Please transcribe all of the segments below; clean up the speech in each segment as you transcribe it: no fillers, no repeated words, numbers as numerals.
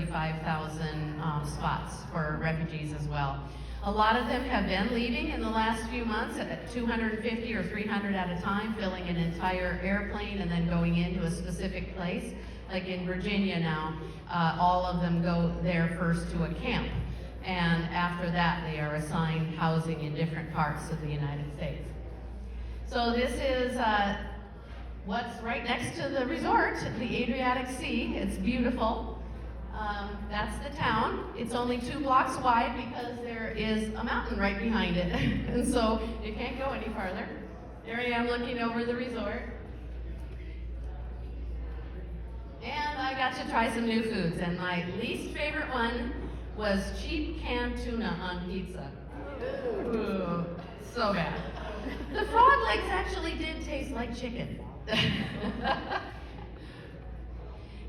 35,000 spots for refugees as well. A lot of them have been leaving in the last few months at 250 or 300 at a time, filling an entire airplane and then going into a specific place. Like in Virginia now, all of them go there first to a camp. And after that, they are assigned housing in different parts of the United States. So this is what's right next to the resort, the Adriatic Sea. It's beautiful. That's the town. It's only 2 blocks wide because there is a mountain right behind it. And so you can't go any farther. There I am looking over the resort. And I got to try some new foods. And my least favorite one was cheap canned tuna on pizza. Ooh, so bad. The frog legs actually did taste like chicken.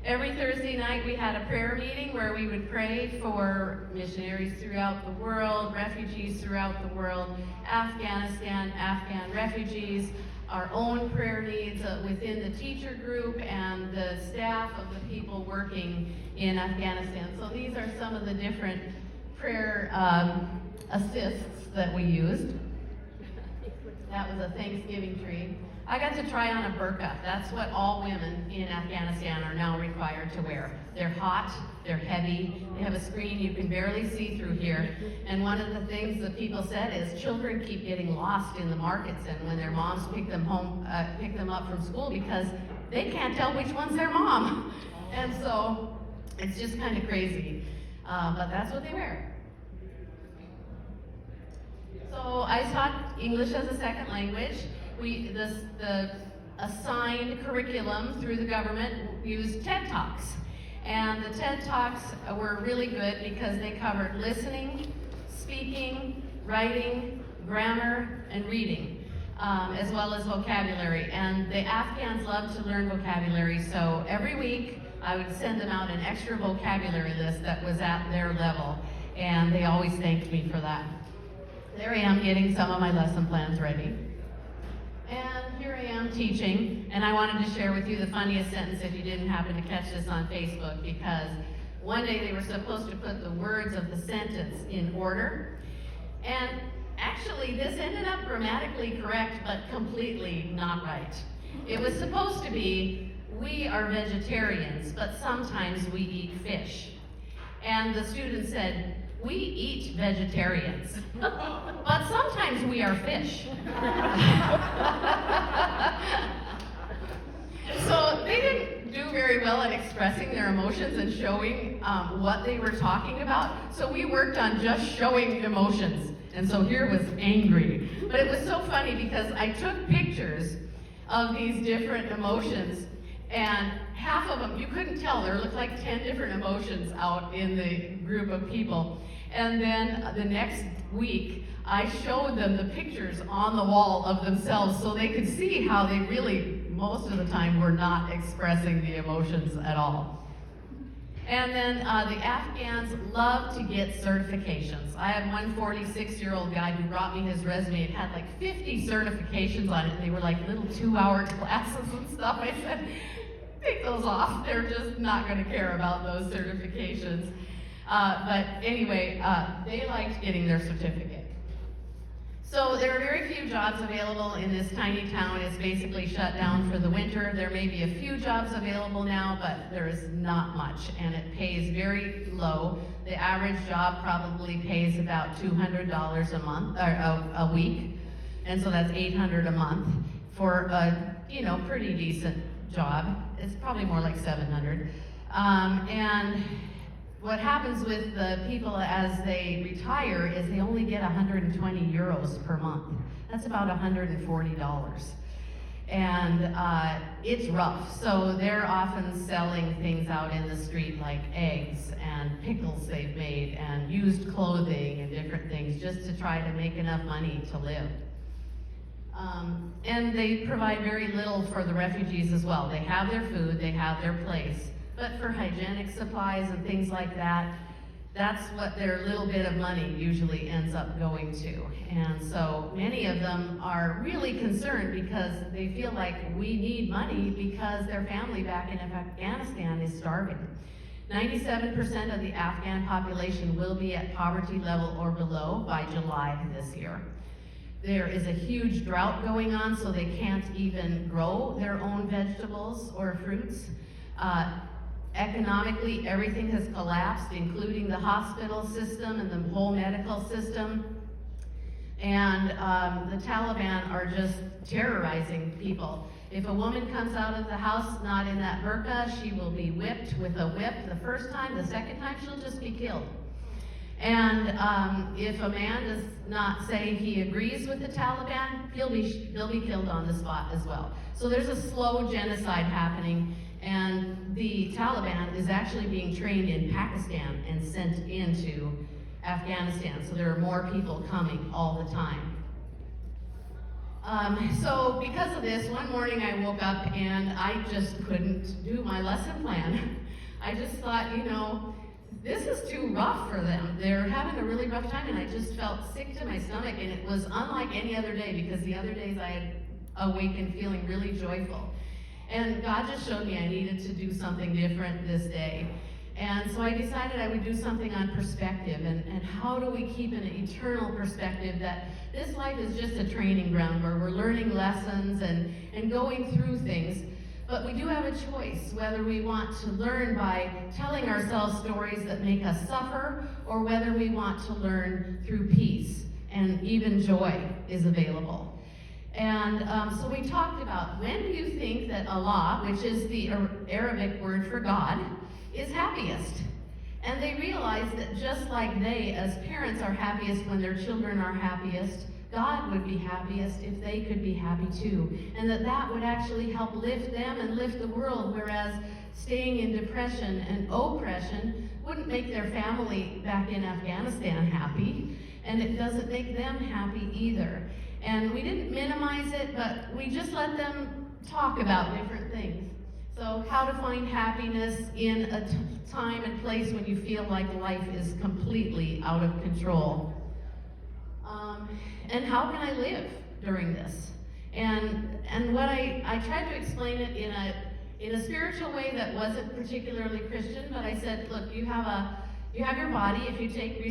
Every Thursday night we had a prayer meeting where we would pray for missionaries throughout the world, refugees throughout the world, Afghanistan, Afghan refugees, our own prayer needs within the teacher group and the staff of the people working in Afghanistan. So these are some of the different prayer assists that we used. That was a Thanksgiving tree. I got to try on a burqa. That's what all women in Afghanistan are now required to wear. They're hot, they're heavy, they have a screen you can barely see through here. And one of the things that people said is children keep getting lost in the markets and when their moms pick them up from school because they can't tell which one's their mom. And so it's just kind of crazy. But that's what they wear. So I taught English as a second language. The assigned curriculum through the government used TED Talks. And the TED Talks were really good because they covered listening, speaking, writing, grammar, and reading, as well as vocabulary. And the Afghans love to learn vocabulary, so every week I would send them out an extra vocabulary list that was at their level, and they always thanked me for that. There I am getting some of my lesson plans ready. And here I am teaching, and I wanted to share with you the funniest sentence if you didn't happen to catch this on Facebook, because one day they were supposed to put the words of the sentence in order, and actually this ended up grammatically correct, but completely not right. It was supposed to be, we are vegetarians, but sometimes we eat fish. And the student said, we eat vegetarians, but sometimes we are fish. So they didn't do very well at expressing their emotions and showing what they were talking about. So we worked on just showing emotions. And so here was angry. But it was so funny because I took pictures of these different emotions, and half of them, you couldn't tell. There looked like 10 different emotions out in the group of people. And then the next week, I showed them the pictures on the wall of themselves so they could see how they really, most of the time, were not expressing the emotions at all. And then the Afghans love to get certifications. I had one 46-year-old guy who brought me his resume. It had like 50 certifications on it, and they were like little 2-hour classes and stuff. I said, take those off. They're just not going to care about those certifications. But anyway, they liked getting their certificate. So there are very few jobs available in this tiny town. It's basically shut down for the winter. There may be a few jobs available now, but there is not much, and it pays very low. The average job probably pays about $200 a month, or a week, and so that's $800 a month for a pretty decent job. It's probably more like $700, and what happens with the people as they retire is they only get 120 euros per month. That's about $140. And it's rough. So they're often selling things out in the street like eggs and pickles they've made and used clothing and different things just to try to make enough money to live. And they provide very little for the refugees as well. They have their food, they have their place. But for hygienic supplies and things like that, that's what their little bit of money usually ends up going to. And so many of them are really concerned because they feel like we need money because their family back in Afghanistan is starving. 97% of the Afghan population will be at poverty level or below by July this year. There is a huge drought going on, so they can't even grow their own vegetables or fruits. Economically, everything has collapsed, including the hospital system and the whole medical system. And the Taliban are just terrorizing people. If a woman comes out of the house not in that burqa, she will be whipped with a whip the first time. The second time, she'll just be killed. And if a man does not say he agrees with the Taliban, they'll be killed on the spot as well. So there's a slow genocide happening, and the Taliban is actually being trained in Pakistan and sent into Afghanistan. So there are more people coming all the time. So because of this, one morning I woke up and I just couldn't do my lesson plan. I just thought, you know, this is too rough for them. They're having a really rough time, and I just felt sick to my stomach, and it was unlike any other day, because the other days I had awakened feeling really joyful. And God just showed me I needed to do something different this day. And so I decided I would do something on perspective, and how do we keep an eternal perspective that this life is just a training ground where we're learning lessons and going through things. But we do have a choice whether we want to learn by telling ourselves stories that make us suffer, or whether we want to learn through peace, and even joy is available. And so we talked about, when do you think that Allah, which is the Arabic word for God, is happiest? And they realized that just like they, as parents, are happiest when their children are happiest, God would be happiest if they could be happy too. And that would actually help lift them and lift the world, whereas staying in depression and oppression wouldn't make their family back in Afghanistan happy, and it doesn't make them happy either. And we didn't minimize it, but we just let them talk about different things. So how to find happiness in a time and place when you feel like life is completely out of control. And how can I live during this? And what I tried to explain it in a spiritual way that wasn't particularly Christian, but I said, look, you have your body. If you take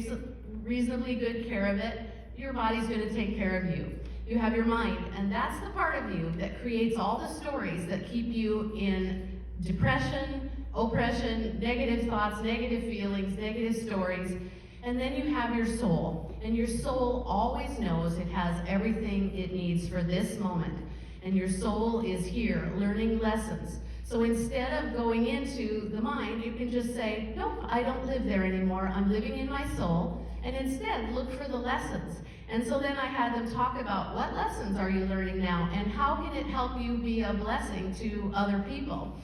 reasonably good care of it, your body's going to take care of you. You have your mind, and that's the part of you that creates all the stories that keep you in depression, oppression, negative thoughts, negative feelings, negative stories. And then you have your soul, and your soul always knows it has everything it needs for this moment. And your soul is here learning lessons. So instead of going into the mind, you can just say, nope, I don't live there anymore. I'm living in my soul. And instead, look for the lessons. And so then I had them talk about, what lessons are you learning now, and how can it help you be a blessing to other people?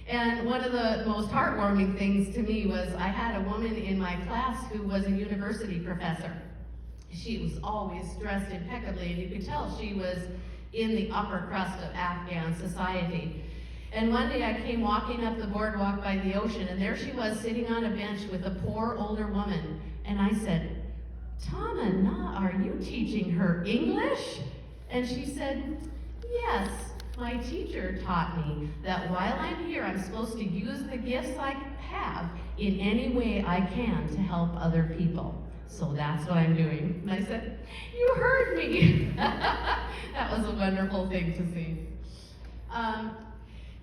And one of the most heartwarming things to me was, I had a woman in my class who was a university professor. She was always dressed impeccably, and you could tell she was in the upper crust of Afghan society. And one day I came walking up the boardwalk by the ocean, and there she was sitting on a bench with a poor older woman. And I said, Tana, are you teaching her English? And she said, yes, my teacher taught me that while I'm here, I'm supposed to use the gifts I have in any way I can to help other people. So that's what I'm doing. And I said, you heard me. That was a wonderful thing to see.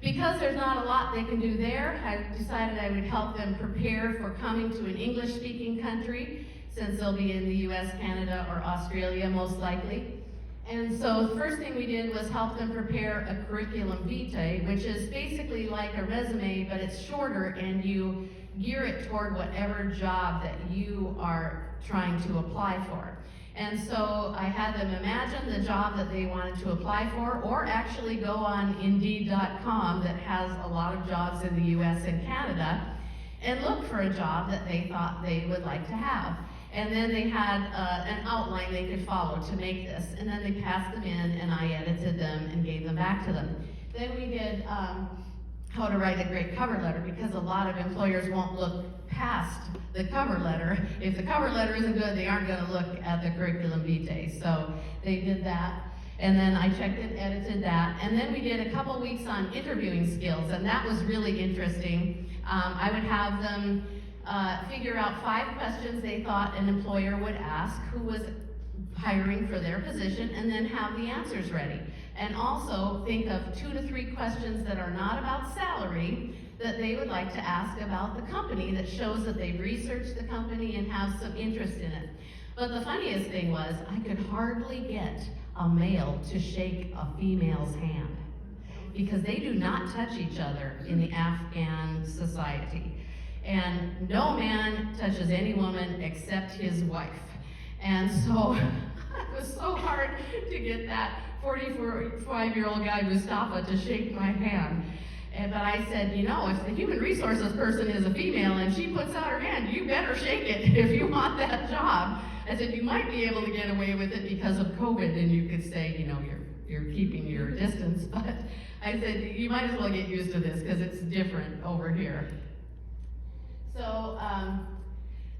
Because there's not a lot they can do there, I decided I would help them prepare for coming to an English-speaking country, since they'll be in the US, Canada, or Australia most likely. And so the first thing we did was help them prepare a curriculum vitae, which is basically like a resume, but it's shorter, and you gear it toward whatever job that you are trying to apply for. And so I had them imagine the job that they wanted to apply for, or actually go on Indeed.com that has a lot of jobs in the US and Canada, and look for a job that they thought they would like to have. And then they had an outline they could follow to make this. And then they passed them in, and I edited them and gave them back to them. Then we did how to write a great cover letter, because a lot of employers won't look past the cover letter. If the cover letter isn't good, they aren't going to look at the curriculum vitae. So they did that. And then I checked and edited that. And then we did a couple weeks on interviewing skills, and that was really interesting. I would have them figure out 5 questions they thought an employer would ask who was hiring for their position, and then have the answers ready. And also think of 2 to 3 questions that are not about salary that they would like to ask about the company, that shows that they've researched the company and have some interest in it. But the funniest thing was, I could hardly get a male to shake a female's hand, because they do not touch each other in the Afghan society. And no man touches any woman except his wife. And so it was so hard to get that 45-year-old guy, Mustafa, to shake my hand. But I said, you know, if the human resources person is a female and she puts out her hand, you better shake it if you want that job. I said, you might be able to get away with it because of COVID, and you could say, you know, you're keeping your distance. But I said, you might as well get used to this because it's different over here. So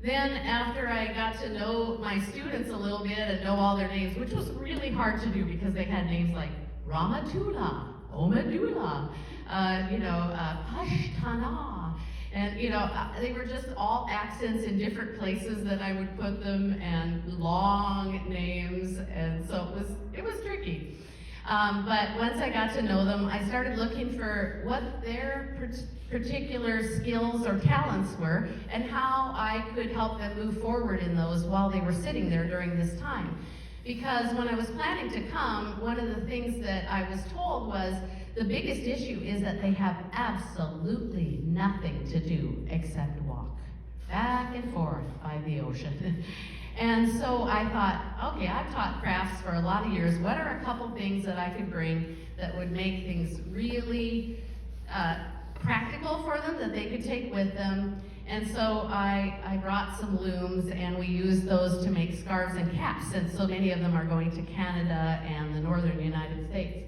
then after I got to know my students a little bit and know all their names, which was really hard to do because they had names like Ramatullah, Omadullah, Pashtana, and they were just all accents in different places that I would put them, and long names, and so it was tricky. But once I got to know them, I started looking for what their particular skills or talents were and how I could help them move forward in those while they were sitting there during this time. Because when I was planning to come, one of the things that I was told was the biggest issue is that they have absolutely nothing to do except walk back and forth by the ocean. And so I thought, okay, I've taught crafts for a lot of years. What are a couple things that I could bring that would make things really practical for them, that they could take with them? And so I brought some looms, and we used those to make scarves and caps, and so many of them are going to Canada and the northern United States.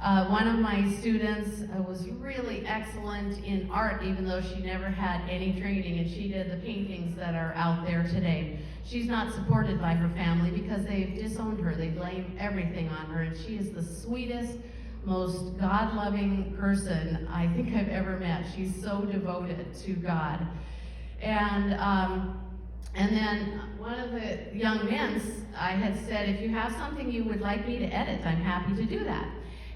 One of my students was really excellent in art, even though she never had any training, and she did the paintings that are out there today. She's not supported by her family because they've disowned her. They blame everything on her, and she is the sweetest, most God-loving person I think I've ever met. She's so devoted to God. And then one of the young men, I had said, if you have something you would like me to edit, I'm happy to do that.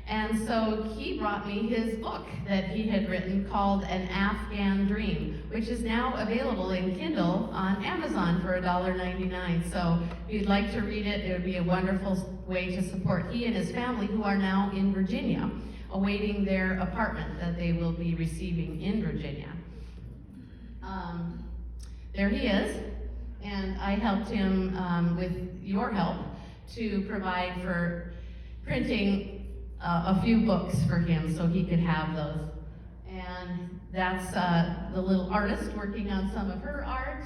And so he brought me his book that he had written called An Afghan Dream, which is now available in Kindle on Amazon for $1.99. So if you'd like to read it, it would be a wonderful way to support he and his family, who are now in Virginia, awaiting their apartment that they will be receiving in Virginia. There he is, and I helped him with your help to provide for printing a few books for him so he could have those. And that's the little artist working on some of her art.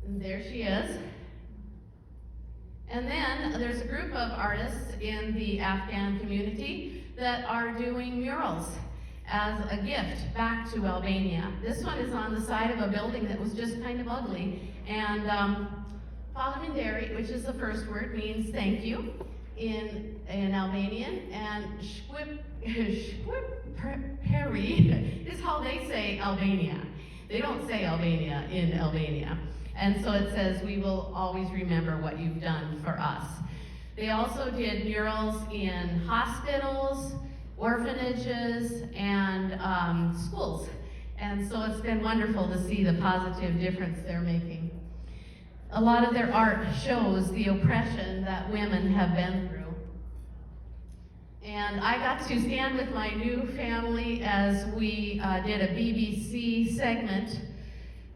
And there she is. And then there's a group of artists in the Afghan community that are doing murals as a gift back to Albania. This one is on the side of a building that was just kind of ugly. And Falaminderi, which is the first word, means thank you in Albanian, and Shqipëri is how they say Albania. They don't say Albania in Albania. And so it says, we will always remember what you've done for us. They also did murals in hospitals, orphanages, and schools. And so it's been wonderful to see the positive difference they're making. A lot of their art shows the oppression that women have been through. And I got to stand with my new family as we did a BBC segment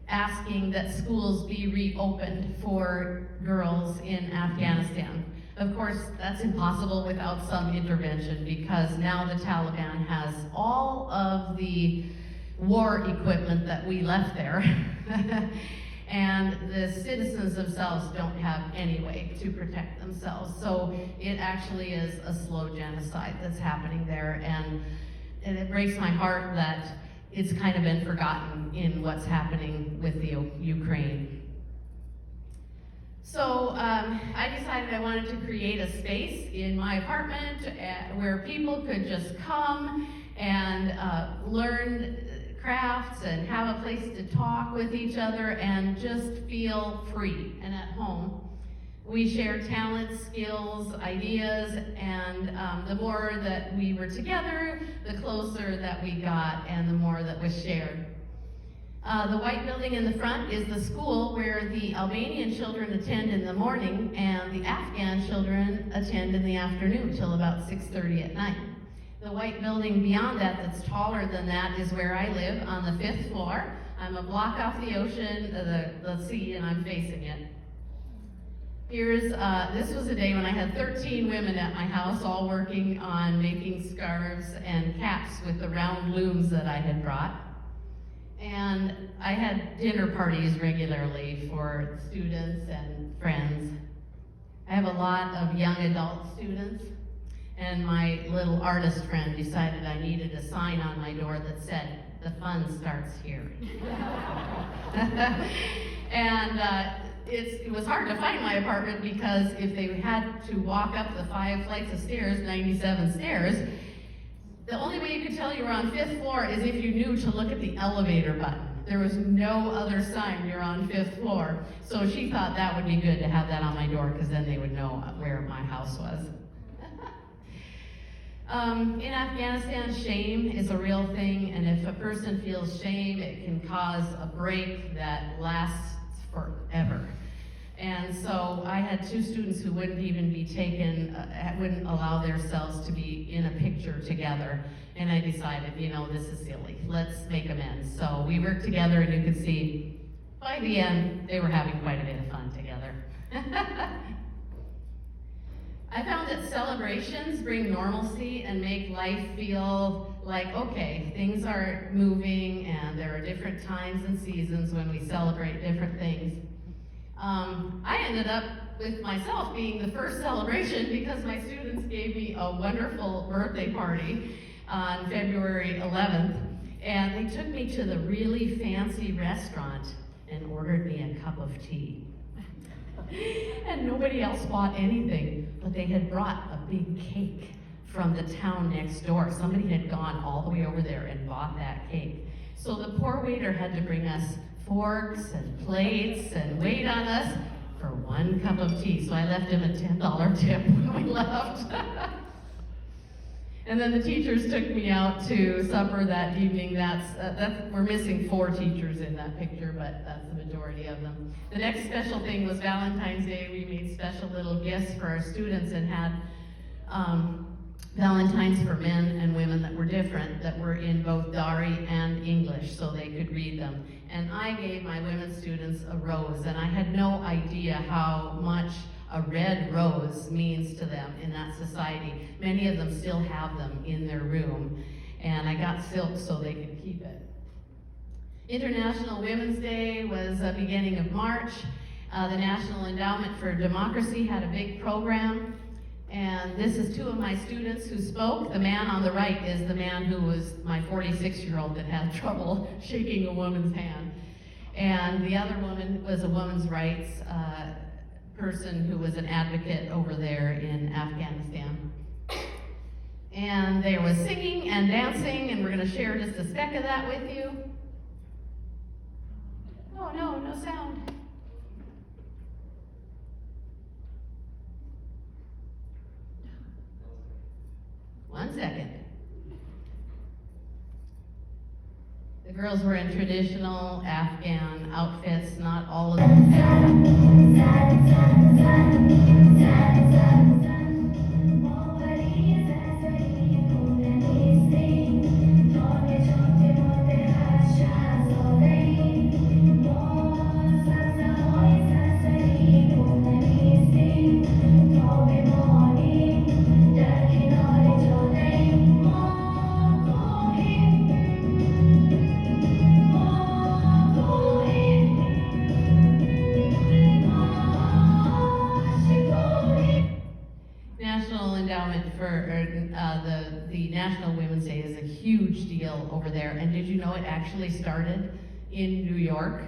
asking that schools be reopened for girls in Afghanistan. Of course, that's impossible without some intervention, because now the Taliban has all of the war equipment that we left there. And the citizens themselves don't have any way to protect themselves. So it actually is a slow genocide that's happening there, and it breaks my heart that it's kind of been forgotten in what's happening with the Ukraine. So I decided I wanted to create a space in my apartment where people could just come and learn crafts and have a place to talk with each other and just feel free and at home. We shared talents, skills, ideas, and the more that we were together, the closer that we got and the more that was shared. The white building in the front is the school where the Albanian children attend in the morning and the Afghan children attend in the afternoon till about 6:30 at night. The white building beyond that that's taller than that is where I live on the 5th floor. I'm a block off the ocean, the sea, and I'm facing it. This was a day when I had 13 women at my house all working on making scarves and caps with the round looms that I had brought. And I had dinner parties regularly for students and friends. I have a lot of young adult students, and my little artist friend decided I needed a sign on my door that said, "The fun starts here." And it was hard to find my apartment because if they had to walk up the 5 flights of stairs, 97 stairs, the only way you could tell you were on 5th floor is if you knew to look at the elevator button. There was no other sign, you're on 5th floor. So she thought that would be good to have that on my door because then they would know where my house was. In Afghanistan, shame is a real thing, and if a person feels shame, it can cause a break that lasts forever. And so I had 2 students who wouldn't even be taken, wouldn't allow themselves to be in a picture together. And I decided, this is silly. Let's make amends. So we worked together, and you could see, by the end, they were having quite a bit of fun together. I found that celebrations bring normalcy and make life feel like, okay, things are moving, and there are different times and seasons when we celebrate different things. I ended up with myself being the first celebration because my students gave me a wonderful birthday party on February 11th, and they took me to the really fancy restaurant and ordered me a cup of tea. And nobody else bought anything, but they had brought a big cake from the town next door. Somebody had gone all the way over there and bought that cake. So the poor waiter had to bring us forks and plates and wait on us for 1 cup of tea. So I left him a $10 tip when we left. And then the teachers took me out to supper that evening. We're missing 4 teachers in that picture, but that's the majority of them. The next special thing was Valentine's Day. We made special little gifts for our students and had Valentines for men and women that were different, that were in both Dari and English, so they could read them. And I gave my women students a rose, and I had no idea how much a red rose means to them in that society. Many of them still have them in their room, and I got silk so they could keep it. International Women's Day was the beginning of March. The National Endowment for Democracy had a big program. And this is 2 of my students who spoke. The man on the right is the man who was my 46-year-old that had trouble shaking a woman's hand. And the other woman was a women's rights person who was an advocate over there in Afghanistan. And there was singing and dancing, and we're going to share just a speck of that with you. Oh, no sound. One second. The girls were in traditional Afghan outfits, not all of them. The National Women's Day is a huge deal over there, and did you know it actually started in New York?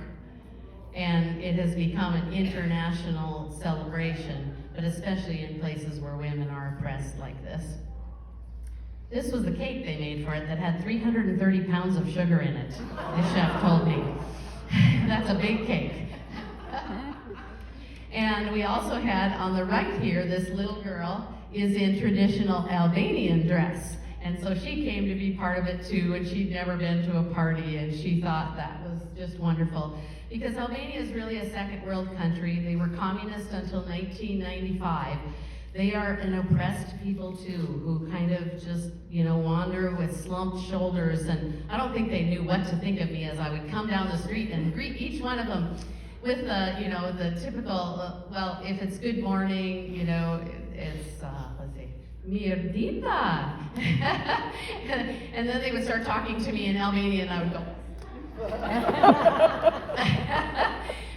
And it has become an international celebration, but especially in places where women are oppressed like this. This was the cake they made for it that had 330 pounds of sugar in it, the chef told me. That's a big cake. And we also had on the right here, this little girl is in traditional Albanian dress. And so she came to be part of it too, and she'd never been to a party, and she thought that was just wonderful. Because Albania is really a second world country. They were communist until 1995. They are an oppressed people too, who kind of just, wander with slumped shoulders, and I don't think they knew what to think of me as I would come down the street and greet each one of them with the typical, well, if it's good morning, it's, let's see, Mirdita. And then they would start talking to me in Albanian, and I would go,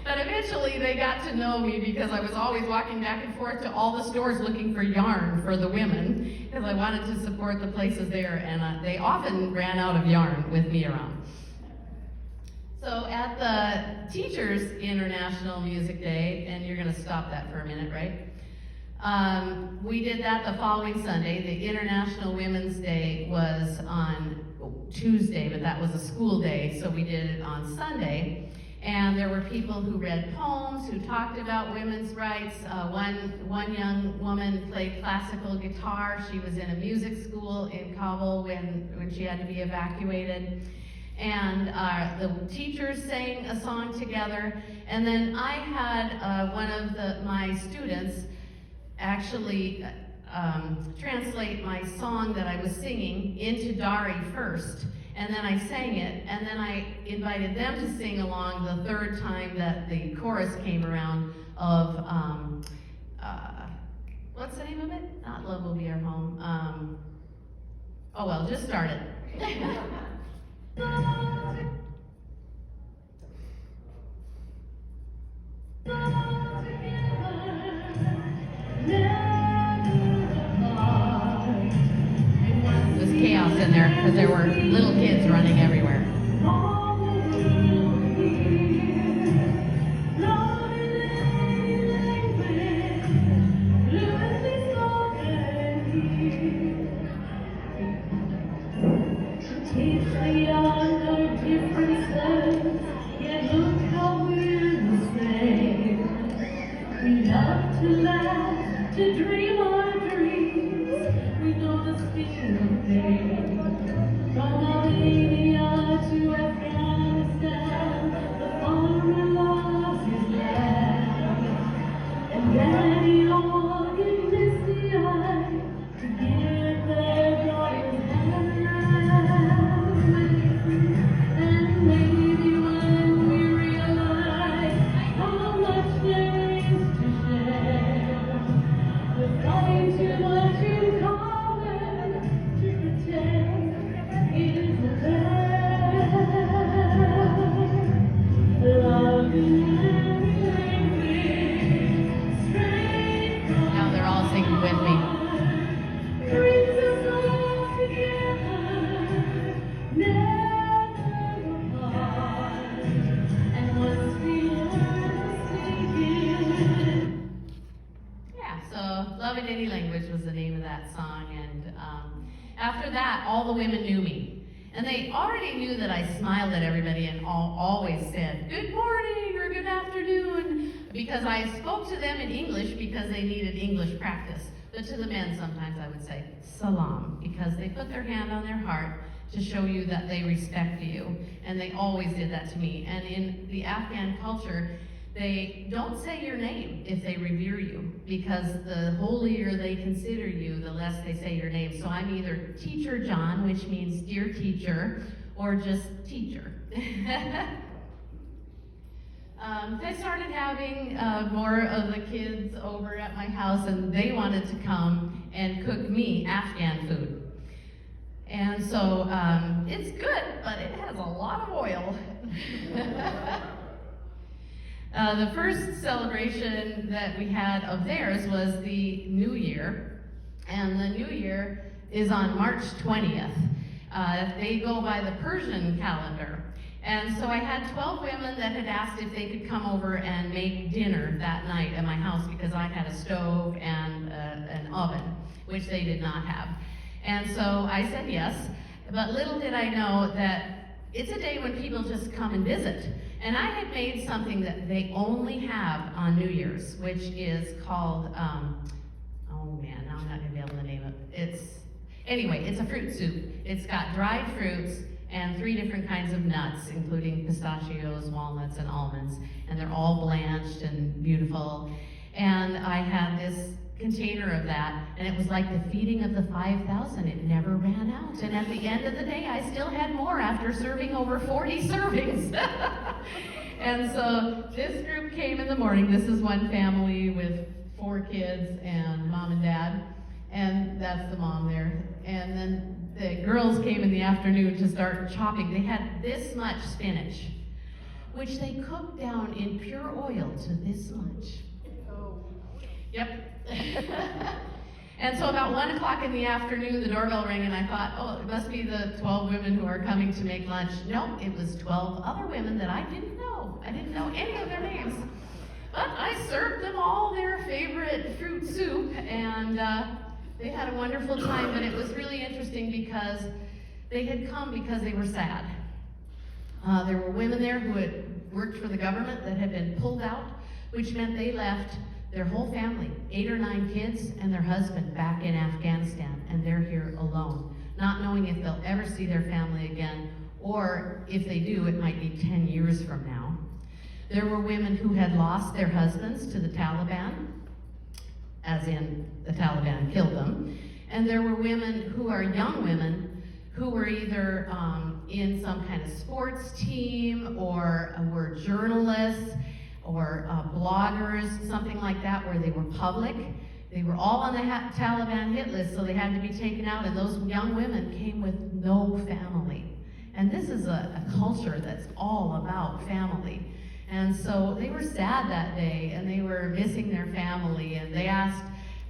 but eventually they got to know me because I was always walking back and forth to all the stores looking for yarn for the women because I wanted to support the places there, and they often ran out of yarn with me around. So at the Teachers International Music Day, and you're going to stop that for a minute, right? We did that the following Sunday. The International Women's Day was on Tuesday, but that was a school day, so we did it on Sunday. And there were people who read poems, who talked about women's rights. One young woman played classical guitar. She was in a music school in Kabul when she had to be evacuated. And the teachers sang a song together. And then I had one of my students actually translate my song that I was singing into Dari first. And then I sang it, and then I invited them to sing along the third time that the chorus came around of, what's the name of it? Not Love Will Be Our Home. Oh well, just start it. It was chaos in there because there were little kids running everywhere. To laugh, to dream our dreams, we know the speed of pain. From Albania to Afghanistan, the farmer lost his land. And Daddy Lord in misty eye to give their daughters hand. And maybe when we realize how much there is to share, we're fighting too much in common to pretend it isn't there. Love and safety, straight from Now they're all singing with me. brings us all together, never apart. And once we learn to speak it, Yeah, so Love in Any Language was the name of that song, and after that, all the women knew me. And they already knew that I smiled at everybody and always said, good morning or good afternoon, because I spoke to them in English because they needed English practice. But to the men, sometimes I would say, salam, because they put their hand on their heart to show you that they respect you. And they always did that to me. And in the Afghan culture, they don't say your name if they revere you, because the holier they consider you, the less they say your name. So I'm either Teacher John, which means dear teacher, or just teacher. I started having more of the kids over at my house, and they wanted to come and cook me Afghan food. And so it's good, but it has a lot of oil. The first celebration that we had of theirs was the New Year, and the New Year is on March 20th. They go by the Persian calendar. And so I had 12 women that had asked if they could come over and make dinner that night at my house because I had a stove and an oven, which they did not have. And so I said yes, but little did I know that it's a day when people just come and visit. And I had made something that they only have on New Year's, which is called, oh man, now I'm not gonna be able to name it. It's a fruit soup. It's got dried fruits and 3 different kinds of nuts, including pistachios, walnuts, and almonds. And they're all blanched and beautiful. And I had this container of that, and it was like the feeding of the 5,000. It never ran out. And at the end of the day, I still had more after serving over 40 servings. And so this group came in the morning. This is one family with 4 kids and mom and dad, and that's the mom there. And then the girls came in the afternoon to start chopping. They had this much spinach, which they cooked down in pure oil to this much. Yep. And so about 1 o'clock in the afternoon, the doorbell rang, and I thought, oh, it must be the 12 women who are coming to make lunch. No, it was 12 other women that I didn't know. I didn't know any of their names. But I served them all their favorite fruit soup, and they had a wonderful time. But it was really interesting because they had come because they were sad. There were women there who had worked for the government that had been pulled out, which meant they left their whole family, 8 or 9 kids, and their husband back in Afghanistan, and they're here alone, not knowing if they'll ever see their family again, or if they do, it might be 10 years from now. There were women who had lost their husbands to the Taliban, as in the Taliban killed them, and there were women who are young women who were either in some kind of sports team or were journalists or bloggers, something like that, where they were public. They were all on the Taliban hit list, so they had to be taken out, and those young women came with no family. And this is a culture that's all about family. And so they were sad that day, and they were missing their family, and they asked,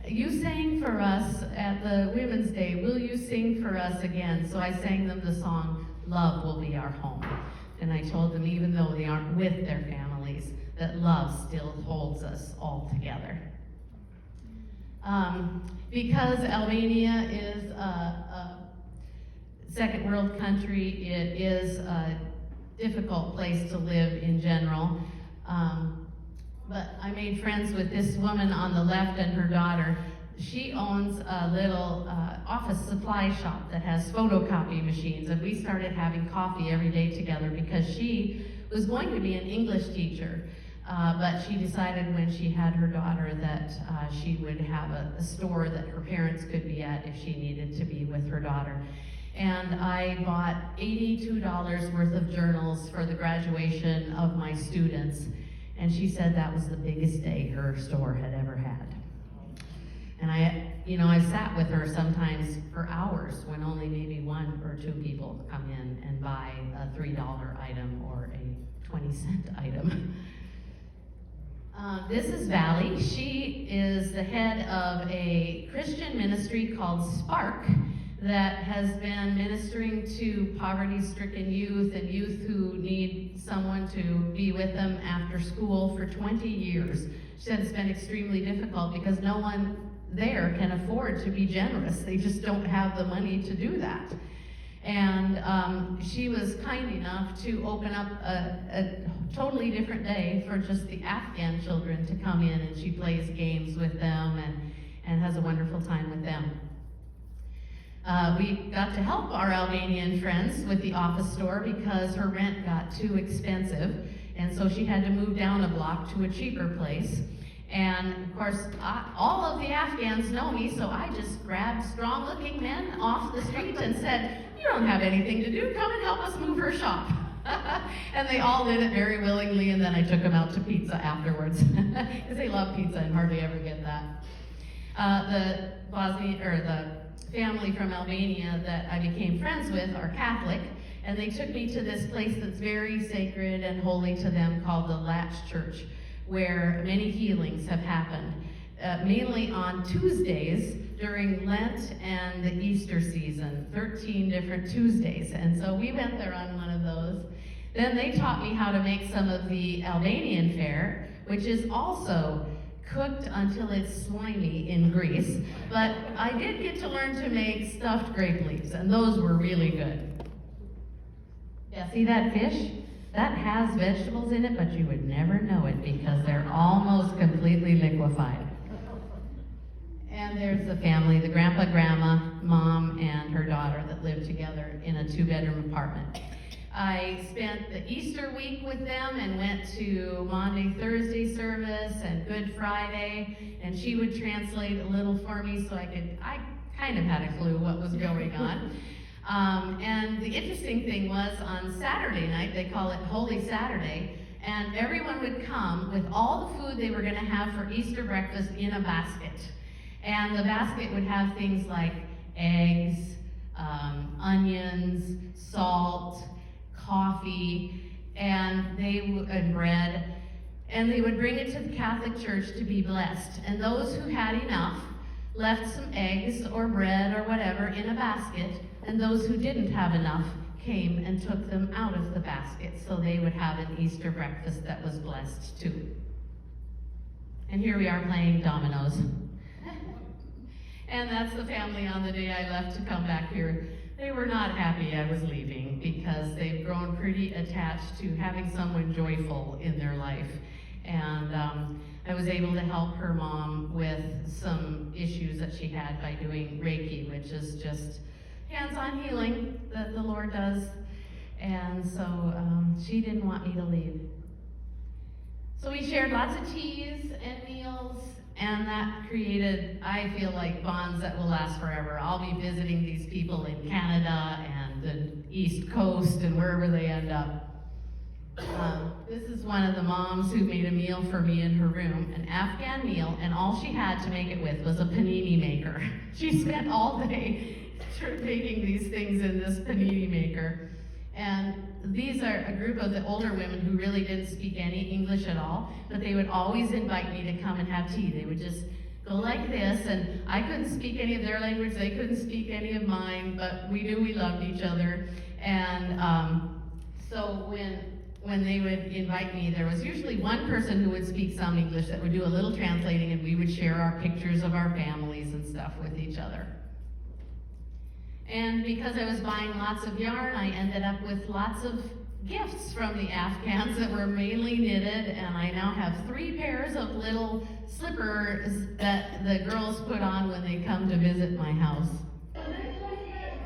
you sang for us at the Women's Day, will you sing for us again? So I sang them the song, Love Will Be Our Home. And I told them, even though they aren't with their families, that love still holds us all together. Because Albania is a second world country, it is a difficult place to live in general. But I made friends with this woman on the left and her daughter. She owns a little office supply shop that has photocopy machines, and we started having coffee every day together because she was going to be an English teacher. But she decided when she had her daughter that she would have a store that her parents could be at if she needed to be with her daughter. And I bought $82 worth of journals for the graduation of my students. And she said that was the biggest day her store had ever had. And I sat with her sometimes for hours when only maybe 1 or 2 people come in and buy a $3 item or a 20-cent item. This is Valley. She is the head of a Christian ministry called Spark that has been ministering to poverty-stricken youth and youth who need someone to be with them after school for 20 years. She said it's been extremely difficult because no one there can afford to be generous. They just don't have the money to do that. And she was kind enough to open up a totally different day for just the Afghan children to come in, and she plays games with them and has a wonderful time with them. We got to help our Albanian friends with the office store because her rent got too expensive, and so she had to move down a block to a cheaper place. And of course, all of the Afghans know me, so I just grabbed strong-looking men off the street and said, you don't have anything to do, come and help us move her shop. And they all did it very willingly, and then I took them out to pizza afterwards, because they love pizza and hardly ever get that. The family from Albania that I became friends with are Catholic, and they took me to this place that's very sacred and holy to them called the Latch Church, where many healings have happened, mainly on Tuesdays during Lent and the Easter season, 13 different Tuesdays. And so we went there on one of those. Then they taught me how to make some of the Albanian fare, which is also cooked until it's slimy in grease, but I did get to learn to make stuffed grape leaves, and those were really good. Yeah, see that fish? That has vegetables in it, but you would never know it because they're almost completely liquefied. And there's the family, the grandpa, grandma, mom, and her daughter that live together in a 2-bedroom apartment. I spent the Easter week with them and went to Maundy Thursday service and Good Friday, and she would translate a little for me so I kind of had a clue what was going on. And the interesting thing was on Saturday night, they call it Holy Saturday, and everyone would come with all the food they were going to have for Easter breakfast in a basket. And the basket would have things like eggs, onions, salt, coffee, and bread, and they would bring it to the Catholic Church to be blessed. And those who had enough left some eggs or bread or whatever in a basket, and those who didn't have enough came and took them out of the basket, so they would have an Easter breakfast that was blessed too. And here we are playing dominoes. And that's the family on the day I left to come back here. They were not happy I was leaving because they've grown pretty attached to having someone joyful in their life. And I was able to help her mom with some issues that she had by doing Reiki, which is just hands-on healing that the Lord does. And so she didn't want me to leave. So we shared lots of teas and meals, and that created, I feel like, bonds that will last forever. I'll be visiting these people in Canada and the East Coast and wherever they end up. This is one of the moms who made a meal for me in her room, an Afghan meal, and all she had to make it with was a panini maker. She spent all day making these things in this panini maker. And these are a group of the older women who really didn't speak any English at all, but they would always invite me to come and have tea. They would just go like this, and I couldn't speak any of their language, they couldn't speak any of mine, but we knew we loved each other. And so when they would invite me, there was usually one person who would speak some English that would do a little translating, and we would share our pictures of our families and stuff with each other. And because I was buying lots of yarn, I ended up with lots of gifts from the Afghans that were mainly knitted, and I now have 3 pairs of little slippers that the girls put on when they come to visit my house.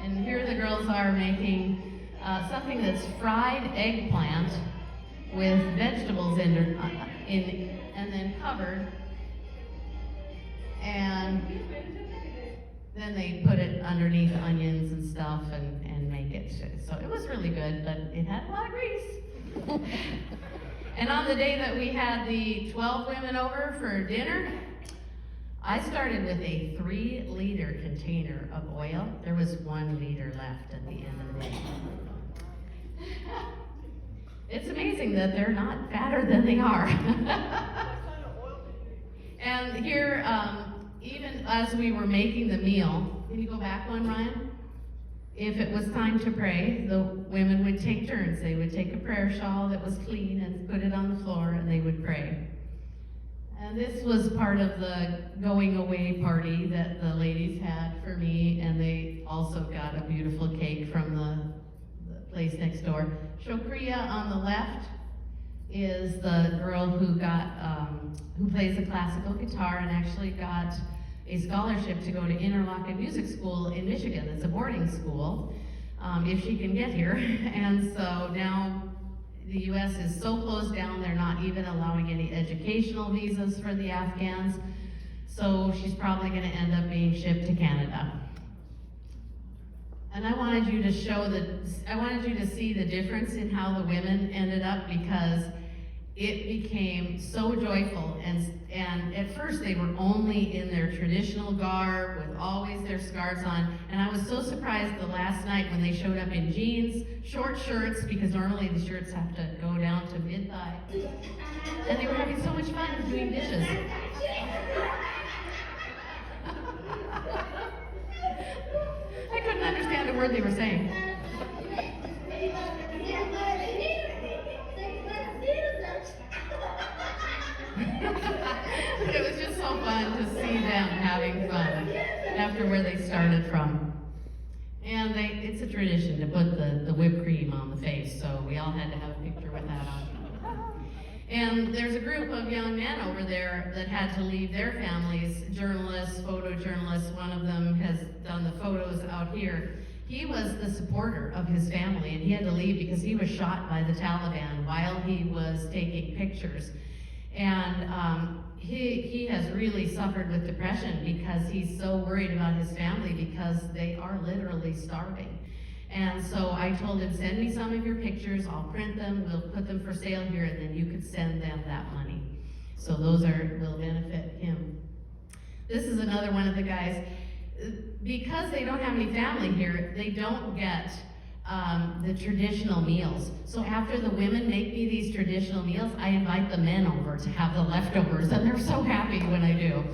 And here the girls are making something that's fried eggplant with vegetables in and then covered, and then they put it underneath onions and stuff and make it. So it was really good, but it had a lot of grease. And on the day that we had the 12 women over for dinner, I started with a 3-liter container of oil. There was 1 liter left at the end of the day. It's amazing that they're not fatter than they are. And here, even as we were making the meal, can you go back one, Ryan? If it was time to pray, the women would take turns. They would take a prayer shawl that was clean and put it on the floor, and they would pray. And this was part of the going away party that the ladies had for me, and they also got a beautiful cake from the place next door. Shokriya on the left is the girl who plays the classical guitar and actually got a scholarship to go to Interlochen Music School in Michigan. It's a boarding school, if she can get here. And so now the U.S. is so closed down, they're not even allowing any educational visas for the Afghans. So she's probably going to end up being shipped to Canada. And I wanted you to see the difference in how the women ended up, because it became so joyful, and at first they were only in their traditional garb with always their scarves on, and I was so surprised the last night when they showed up in jeans, short shirts, because normally the shirts have to go down to mid-thigh, and they were having so much fun doing dishes. I couldn't understand a word they were saying. It was so fun to see them having fun after where they started from. And it's a tradition to put the whipped cream on the face, so we all had to have a picture with that on. And there's a group of young men over there that had to leave their families, journalists, photojournalists. One of them has done the photos out here. He was the supporter of his family, and he had to leave because he was shot by the Taliban while he was taking pictures. And he has really suffered with depression because he's so worried about his family because they are literally starving. And so I told him, send me some of your pictures, I'll print them, we'll put them for sale here, and then you could send them that money. So those will benefit him. This is another one of the guys. Because they don't have any family here, they don't get the traditional meals. So after the women make me these traditional meals, I invite the men over to have the leftovers, and they're so happy when I do.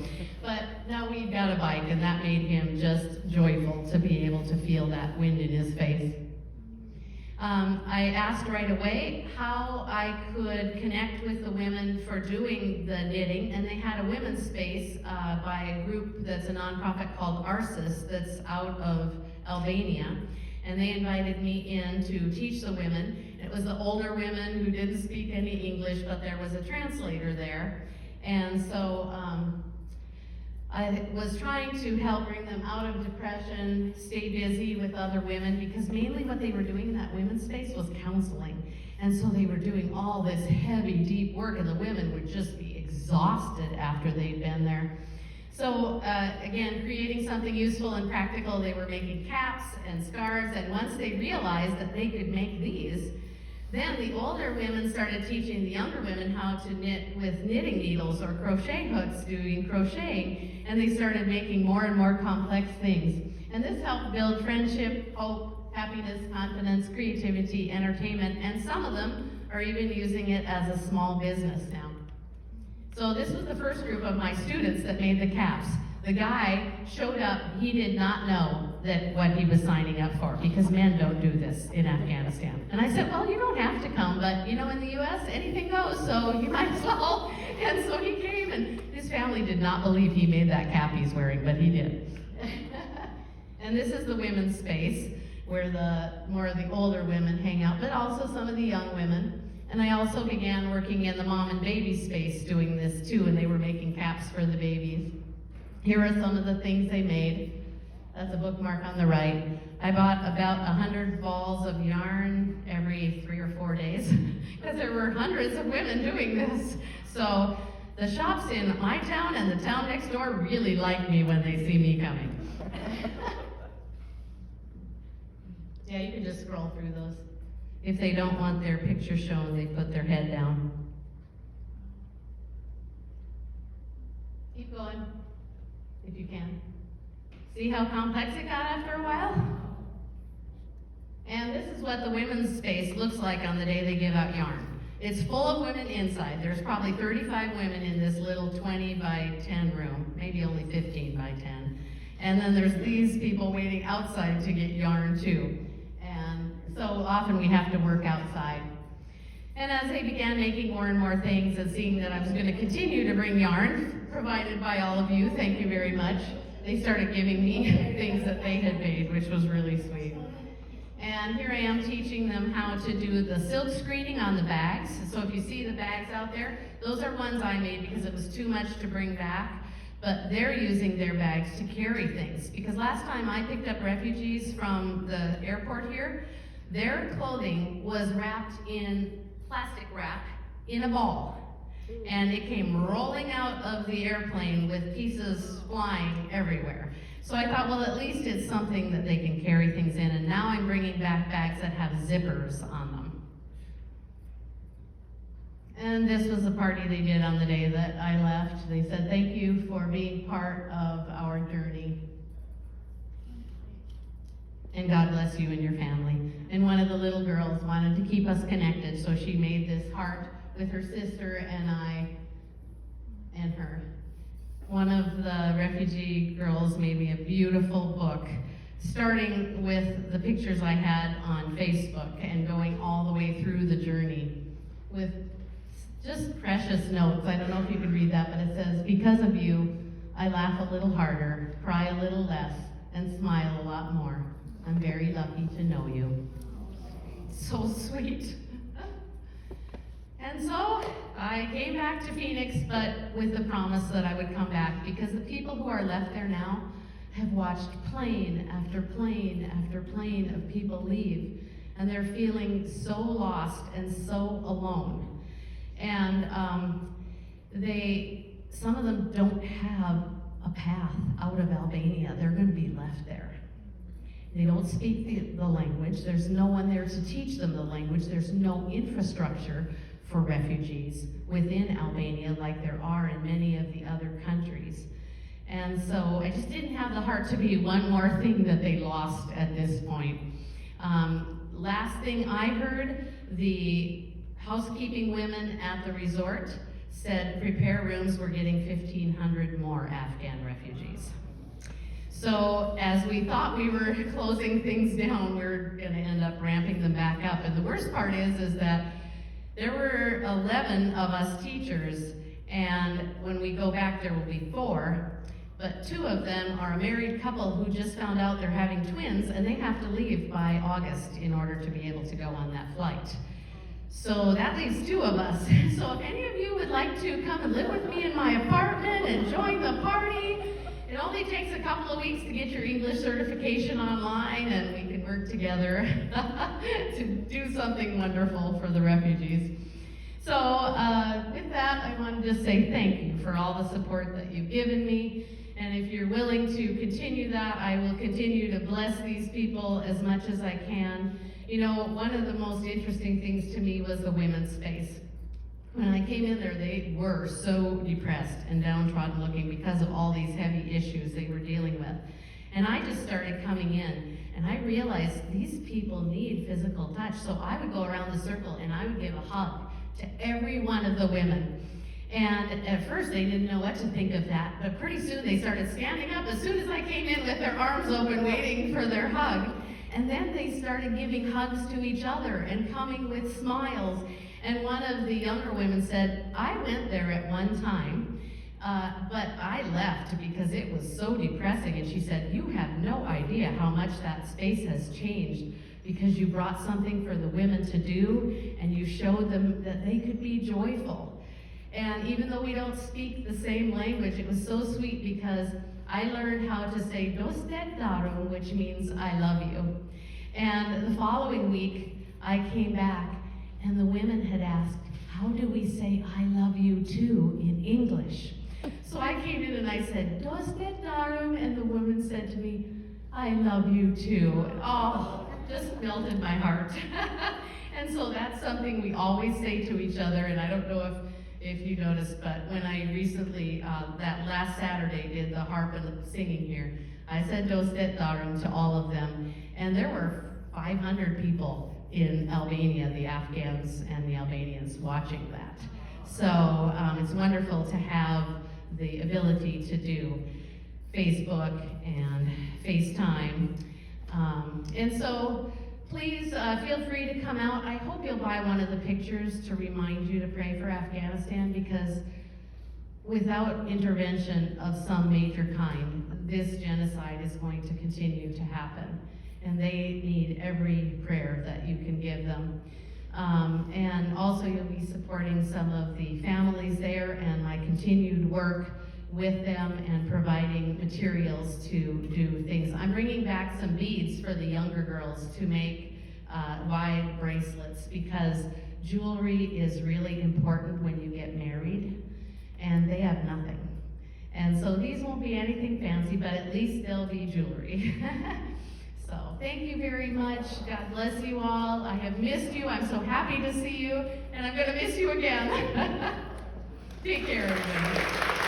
But now we've got a bike, and that made him just joyful to be able to feel that wind in his face. I asked right away how I could connect with the women for doing the knitting, and they had a women's space by a group that's a nonprofit called Arsis that's out of Albania, and they invited me in to teach the women. It was the older women who didn't speak any English, but there was a translator there, and so I was trying to help bring them out of depression, stay busy with other women, because mainly what they were doing in that women's space was counseling. And so they were doing all this heavy, deep work, and the women would just be exhausted after they'd been there. So again, creating something useful and practical, they were making caps and scarves, and once they realized that they could make these, then the older women started teaching the younger women how to knit with knitting needles or crochet hooks, doing crocheting, and they started making more and more complex things. And this helped build friendship, hope, happiness, confidence, creativity, entertainment, and some of them are even using it as a small business now. So this was the first group of my students that made the caps. The guy showed up, he did not know that what he was signing up for, because men don't do this in Afghanistan. And I said, well, you don't have to come, but you know, in the US, anything goes, so you might as well. And so he came, and his family did not believe he made that cap he's wearing, but he did. And this is the women's space, where more of the older women hang out, but also some of the young women. And I also began working in the mom and baby space doing this too, and they were making caps for the babies. Here are some of the things they made. That's a bookmark on the right. I bought about 100 balls of yarn every 3 or 4 days because there were hundreds of women doing this. So the shops in my town and the town next door really like me when they see me coming. Yeah, you can just scroll through those. If they don't want their picture shown, they put their head down. Keep going, if you can. See how complex it got after a while? And this is what the women's space looks like on the day they give out yarn. It's full of women inside. There's probably 35 women in this little 20 by 10 room, maybe only 15 by 10. And then there's these people waiting outside to get yarn too. And so often we have to work outside. And as they began making more and more things and seeing that I was going to continue to bring yarn, provided by all of you, thank you very much, they started giving me things that they had made, which was really sweet. And here I am teaching them how to do the silk screening on the bags. So if you see the bags out there, those are ones I made because it was too much to bring back. But they're using their bags to carry things. Because last time I picked up refugees from the airport here, their clothing was wrapped in plastic wrap in a ball. And it came rolling out of the airplane with pieces flying everywhere. So I thought, well, at least it's something that they can carry things in. And now I'm bringing back bags that have zippers on them. And this was a party they did on the day that I left. They said, thank you for being part of our journey. And God bless you and your family. And one of the little girls wanted to keep us connected, so she made this heart with her sister and I and her. One of the refugee girls made me a beautiful book, starting with the pictures I had on Facebook and going all the way through the journey with just precious notes. I don't know if you could read that, but it says, "Because of you, I laugh a little harder, cry a little less, and smile a lot more. I'm very lucky to know you." So sweet. And so I came back to Phoenix, but with the promise that I would come back, because the people who are left there now have watched plane after plane after plane of people leave, and they're feeling so lost and so alone. And some of them don't have a path out of Albania. They're going to be left there. They don't speak the language. There's no one there to teach them the language. There's no infrastructure for refugees within Albania like there are in many of the other countries. And so I just didn't have the heart to be one more thing that they lost at this point. Last thing I heard, the housekeeping women at the resort said prepare rooms, we're getting 1,500 more Afghan refugees. So as we thought we were closing things down, we're going to end up ramping them back up. And the worst part is that there were 11 of us teachers, and when we go back there will be 4, but 2 of them are a married couple who just found out they're having twins, and they have to leave by August in order to be able to go on that flight. So that leaves 2 of us. So if any of you would like to come and live with me in my apartment and join the party, it only takes a couple of weeks to get your English certification online, and we can work together to do something wonderful for the refugees. So with that, I want to just say thank you for all the support that you've given me. And if you're willing to continue that, I will continue to bless these people as much as I can. You know, one of the most interesting things to me was the women's space. When I came in there, they were so depressed and downtrodden looking because of all these heavy issues they were dealing with. And I just started coming in, and I realized these people need physical touch. So I would go around the circle and I would give a hug to every one of the women. And at first they didn't know what to think of that, but pretty soon they started standing up as soon as I came in with their arms open waiting for their hug. And then they started giving hugs to each other and coming with smiles. And one of the younger women said, I went there at one time, but I left because it was so depressing. And she said, you have no idea how much that space has changed because you brought something for the women to do and you showed them that they could be joyful. And even though we don't speak the same language, it was so sweet because I learned how to say Doste darum, which means I love you. And the following week, I came back and the women had asked, how do we say I love you too in English? So I came in and I said, Doste darum, and the woman said to me, I love you too. Oh, just melted my heart. And so that's something we always say to each other, and I don't know if you noticed, but when I recently, that last Saturday, did the harp and the singing here, I said Doste darum to all of them, and there were 500 people in Albania, the Afghans and the Albanians, watching that. So it's wonderful to have the ability to do Facebook and FaceTime. And so please feel free to come out. I hope you'll buy one of the pictures to remind you to pray for Afghanistan, because without intervention of some major kind, this genocide is going to continue to happen. And they need every prayer that you can give them. And also you'll be supporting some of the families there and my continued work with them and providing materials to do things. I'm bringing back some beads for the younger girls to make wide bracelets, because jewelry is really important when you get married and they have nothing. And so these won't be anything fancy, but at least they'll be jewelry. So thank you very much. God bless you all. I have missed you. I'm so happy to see you, and I'm going to miss you again. Take care, everybody.